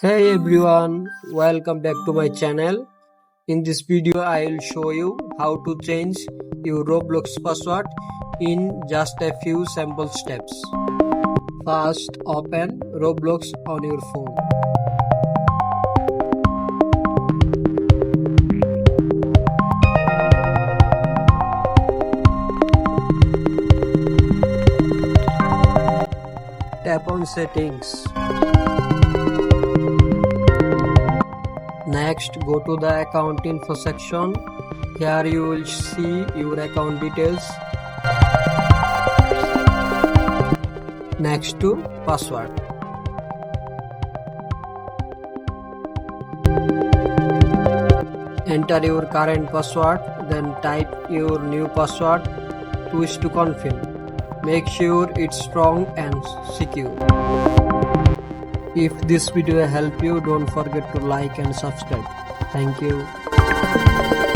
Hey everyone, welcome back to my channel. In this video I will show you how to change your Roblox password in just a few simple steps. First, open Roblox on your phone. Tap on settings. Next, go to the account info section. Here you will see your account details. Next to password. Enter your current password, then type your new password. Twist to confirm. Make sure it's strong and secure. If this video helped you, don't forget to like and subscribe. Thank you.